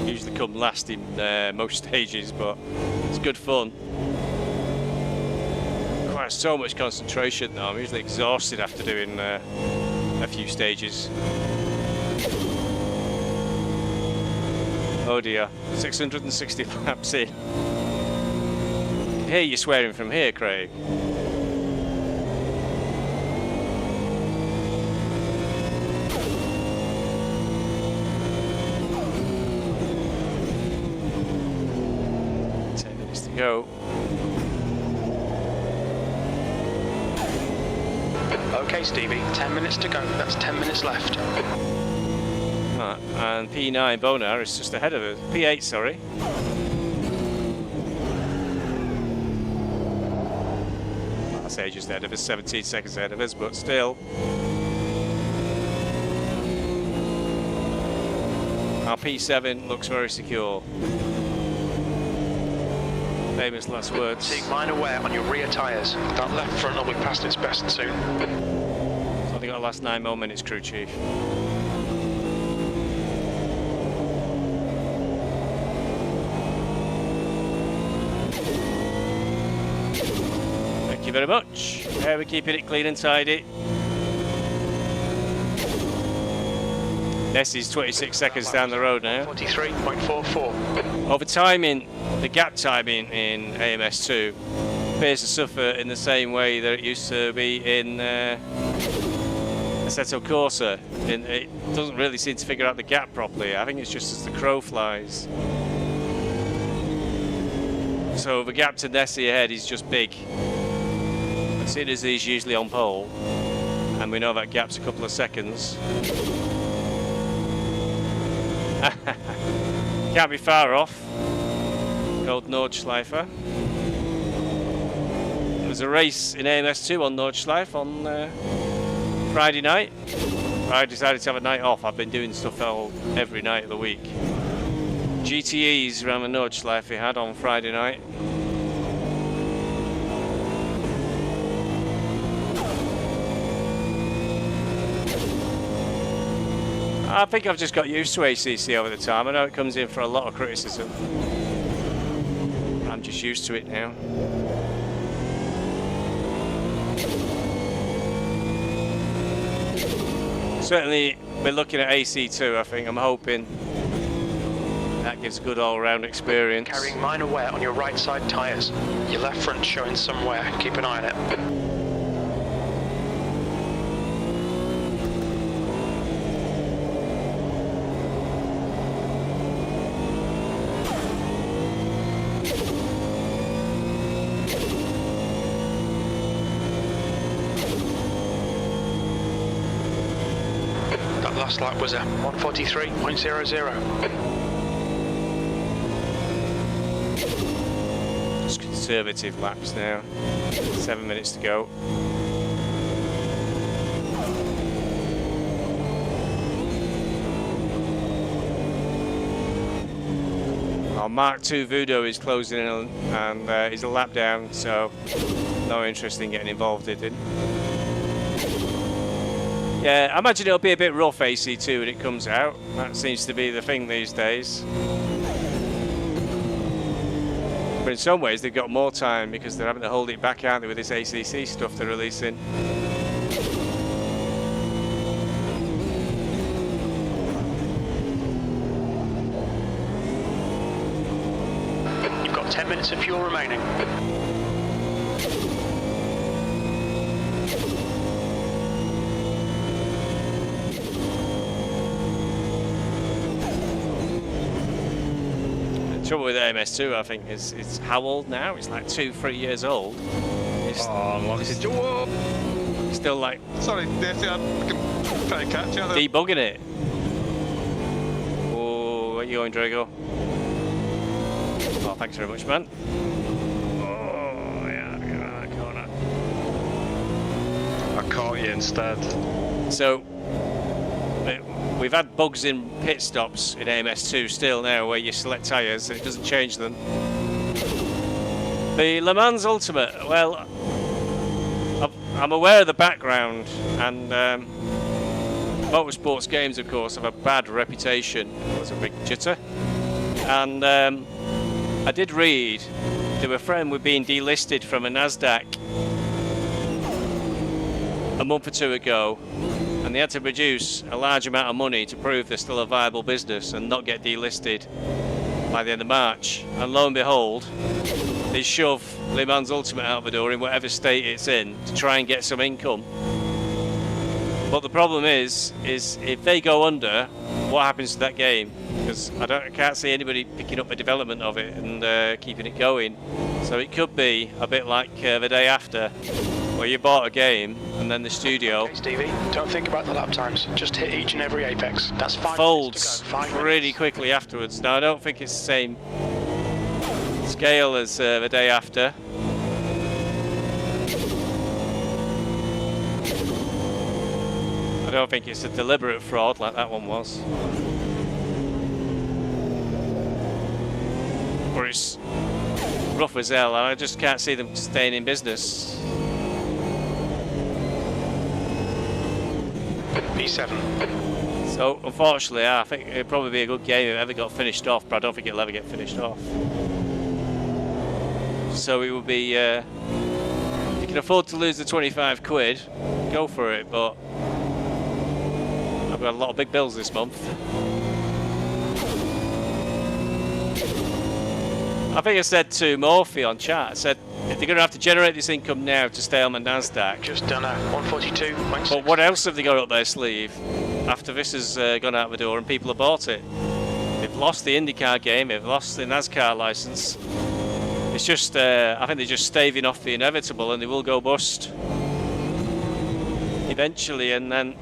Usually come last in most stages, but it's good fun. Requires so much concentration though. I'm usually exhausted after doing a few stages. Oh dear, 660 laps in. I can hear you swearing from here, Craig. Go. Okay, Stevie, 10 minutes to go. That's 10 minutes left. Right, and P9 Bonar is just ahead of us. P8, sorry. I say just ahead of us, 17 seconds ahead of us, but still. Our P7 looks very secure. Famous last words. Seeing minor wear on your rear tyres. That left front will be past its best soon. It's only got the last 9 more minutes, crew chief. Thank you very much. We're keeping it clean and tidy. Nessie's 26 seconds down the road now. 43.44. Over timing, the gap timing in AMS2 appears to suffer in the same way that it used to be in Assetto Corsa. It doesn't really seem to figure out the gap properly. I think it's just as the crow flies. So the gap to Nessie ahead is just big. Seeing as he's usually on pole, and we know that gap's a couple of seconds. Can't be far off. The old Nordschleifer. There was a race in AMS2 on Nordschleife on Friday night. I decided to have a night off. I've been doing stuff every night of the week. GTEs around the Nordschleife we had on Friday night. I think I've just got used to ACC over the time. I know it comes in for a lot of criticism. I'm just used to it now. Certainly, we're looking at AC2, I think. I'm hoping that gives a good all-round experience. Carrying minor wear on your right side tyres. Your left front showing some wear. Keep an eye on it. That last lap was a 1:43.00. Just conservative laps now. 7 minutes to go. Our Mark II Voodoo is closing in and he's a lap down, so no interest in getting involved in it. Yeah, I imagine it'll be a bit rough AC2 when it comes out. That seems to be the thing these days. But in some ways they've got more time because they're having to hold it back, aren't they, with this ACC stuff they're releasing. You've got 10 minutes of fuel remaining. The trouble with MS2, I think, is it's how old now? It's like 2-3 years old. It's, Lucky Joe! it's still like Sorry, Daisy, I can try and catch you there. debugging it. Oh, where you going, Drago? Oh, thanks very much, man. Oh, yeah, get out of that corner. I caught you instead. So, we've had bugs in pit stops in AMS2 still now, where you select tyres and it doesn't change them. The Le Mans Ultimate, well, I'm aware of the background, and motorsports games, of course, have a bad reputation. There's a big jitter. And I did read they were friend with being delisted from a NASDAQ a month or two ago, and they had to produce a large amount of money to prove they're still a viable business and not get delisted by the end of March. And lo and behold, they shove Le Mans Ultimate out the door in whatever state it's in to try and get some income. But the problem is if they go under, what happens to that game? Because I can't see anybody picking up the development of it and keeping it going. So it could be a bit like the day after, where you bought a game and then the studio Okay, Stevie, don't think about the lap times. Just hit each and every apex. That's 5 folds minutes to go. 5 really minutes. quickly afterwards. Now I don't think it's the same scale as the day after. I don't think it's a deliberate fraud like that one was. Or it's rough as hell, and I just can't see them staying in business. P7. So, unfortunately, I think it'd probably be a good game if it ever got finished off, but I don't think it'll ever get finished off. So it would be, if you can afford to lose the 25 quid, go for it, but I've got a lot of big bills this month. I think I said to Morphy on chat, I said, if they're going to have to generate this income now to stay on the NASDAQ. Just done a 142.6. But what else have they got up their sleeve after this has gone out the door and people have bought it? They've lost the IndyCar game, they've lost the NASCAR license. It's just, I think they're just staving off the inevitable, and they will go bust eventually, and then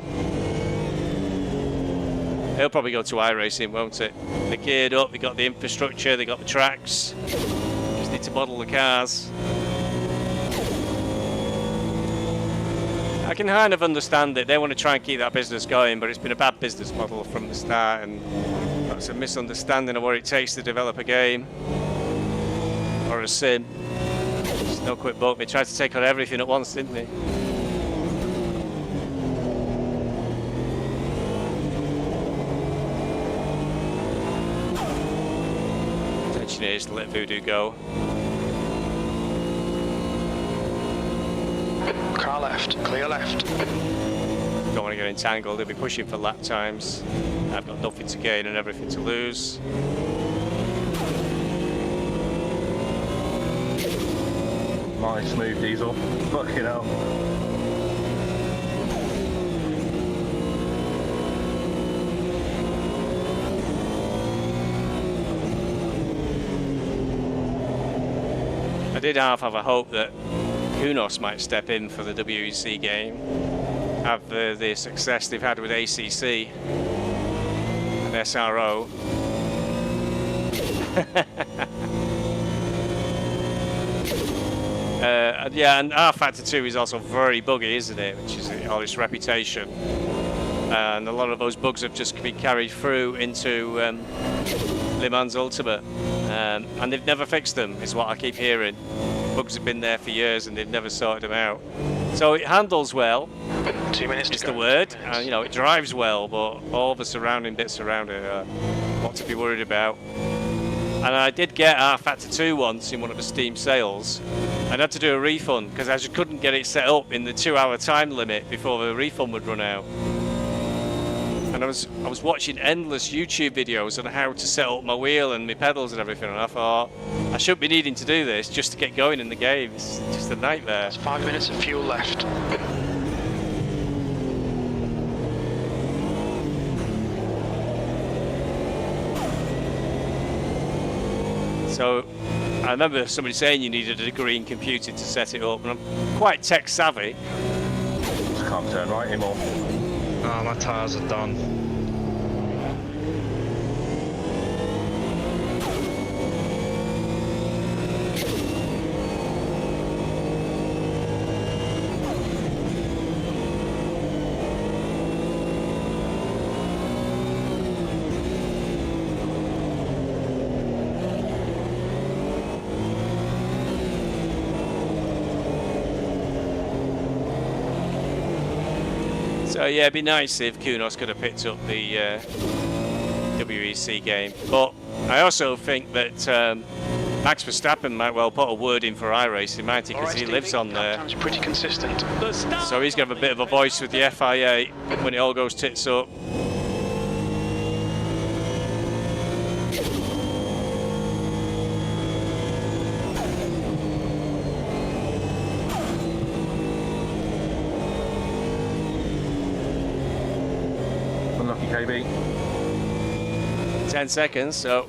they'll probably go to iRacing, won't it? They're geared up, they got the infrastructure, they got the tracks, just need to model the cars. I can kind of understand it. They want to try and keep that business going, but it's been a bad business model from the start, and that's a misunderstanding of what it takes to develop a game or a sim. It's no quick boat. They tried to take on everything at once, didn't they? Intention is to let Voodoo go. Car left, clear left. Don't want to get entangled. They'll be pushing for lap times. I've got nothing to gain and everything to lose. Nice, smooth diesel. Fucking hell. I did half have a hope that Kunos might step in for the WEC game, have the success they've had with ACC and SRO. Yeah, and R Factor 2 is also very buggy, isn't it? Which is all its reputation. And a lot of those bugs have just been carried through into Le Mans Ultimate. And they've never fixed them, is what I keep hearing. Bugs have been there for years and they've never sorted them out. So it handles well. 2 minutes is to the go. word. You know, it drives well, but all the surrounding bits around it are what to be worried about. And I did get R Factor 2 once in one of the Steam sales. I'd had to do a refund because I just couldn't get it set up in the 2-hour time limit before the refund would run out. And I was watching endless YouTube videos on how to set up my wheel and my pedals and everything, and I thought I shouldn't be needing to do this just to get going in the game. It's just a nightmare. There's 5 minutes of fuel left. So I remember somebody saying you needed a degree in computing to set it up, and I'm quite tech savvy. Just can't turn right anymore. Oh, my tyres are done. So yeah, it'd be nice if Kunos could have picked up the WEC game. But I also think that Max Verstappen might well put a word in for iRacing, might he? Because he lives on there. Sounds pretty consistent. So he's going to have a bit of a voice with the FIA when it all goes tits up. Unlucky KB. 10 seconds, so I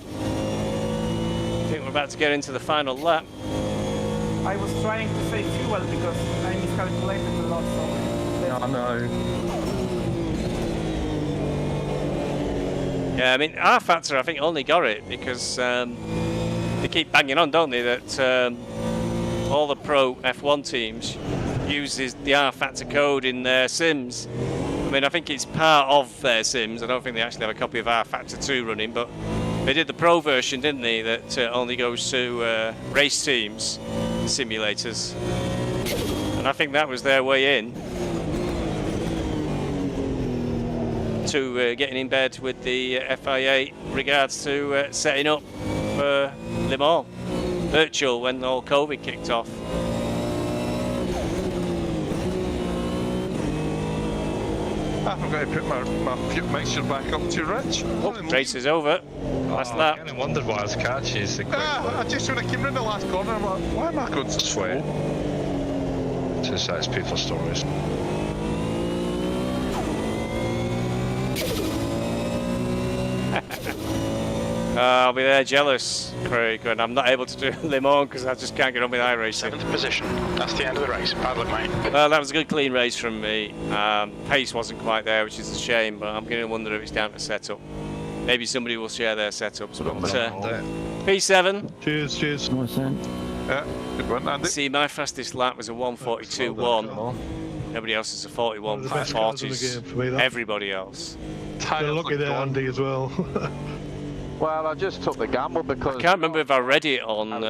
think we're about to get into the final lap. I was trying to save fuel because I miscalculated a lot, so... I know. Yeah, I mean, R Factor I think only got it because they keep banging on, don't they, that all the pro F1 teams uses the R Factor code in their sims. I mean, I think it's part of their sims. I don't think they actually have a copy of R Factor 2 running, but they did the pro version, didn't they, that only goes to race teams, simulators. And I think that was their way in to getting in bed with the FIA regards to setting up for Le Mans virtual when all COVID kicked off. I forgot to put my fuel mixture back up to Rich. Oh, race is over. Last lap. I wondered why I was catchy. I just when I came round the last corner, I'm like, why am I going so Sweet. slow? 2 seconds, people stories. I'll be there jealous, Craig, and I'm not able to do Le Mans because I just can't get on with iRacing. 7th position. That's the end of the race. Bad luck, mate. Well, that was a good clean race from me. Pace wasn't quite there, which is a shame, but I'm going to wonder if it's down to setup. Maybe somebody will share their setups. But P7. Cheers, cheers. Nice, then. Yeah, good one, Andy. See, my fastest lap was a 1:42.1. Nobody else is a 41.40. Everybody else. You're lucky there, Andy, as well. Well, I just took the gamble because I can't remember if I read it on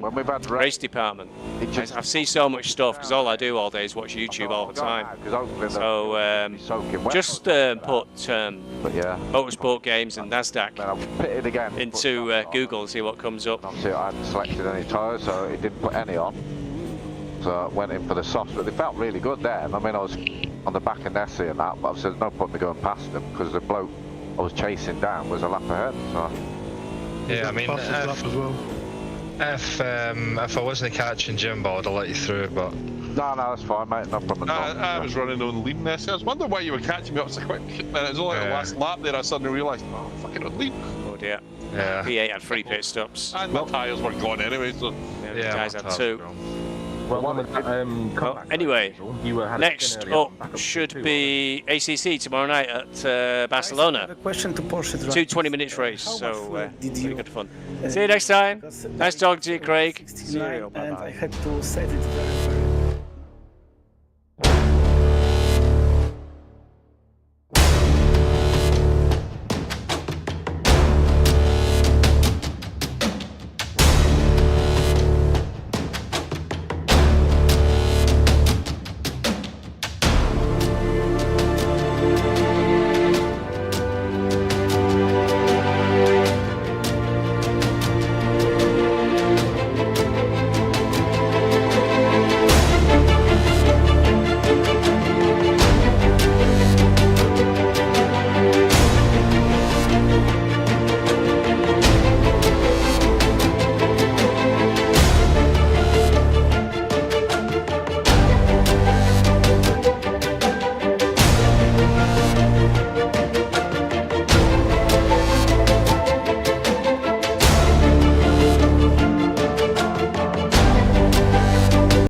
when we've had race department. I see so much stuff because all I do all day is watch YouTube all the time. So just put Motorsport Games and NASDAQ into Google and see what comes up. Obviously, I hadn't selected any tyres, so it didn't put any on. So I went in for the softs, but they felt really good there. I mean, I was on the back of Nessie and that, but I said there's no point me going past them because the bloke I was chasing down was a lap ahead. So yeah, I mean, lap as well. If I wasn't catching Jimbo, I'd have let you through, but... No, that's fine, mate. No problem at all. I was running on lean this. I was wondering why you were catching me up so quick. And it was only the last lap there I suddenly realised, oh, fucking on lean. Oh dear. Yeah. P8 had 3 pit stops. And my tyres were gone anyway, so... Yeah, the guys had 2. Well, anyway, next up should be ACC tomorrow night at Barcelona. Question to Porsche 2 20-minute race, so pretty good fun. See you next time. Nice talking to you, Craig. See you. and I had to set it very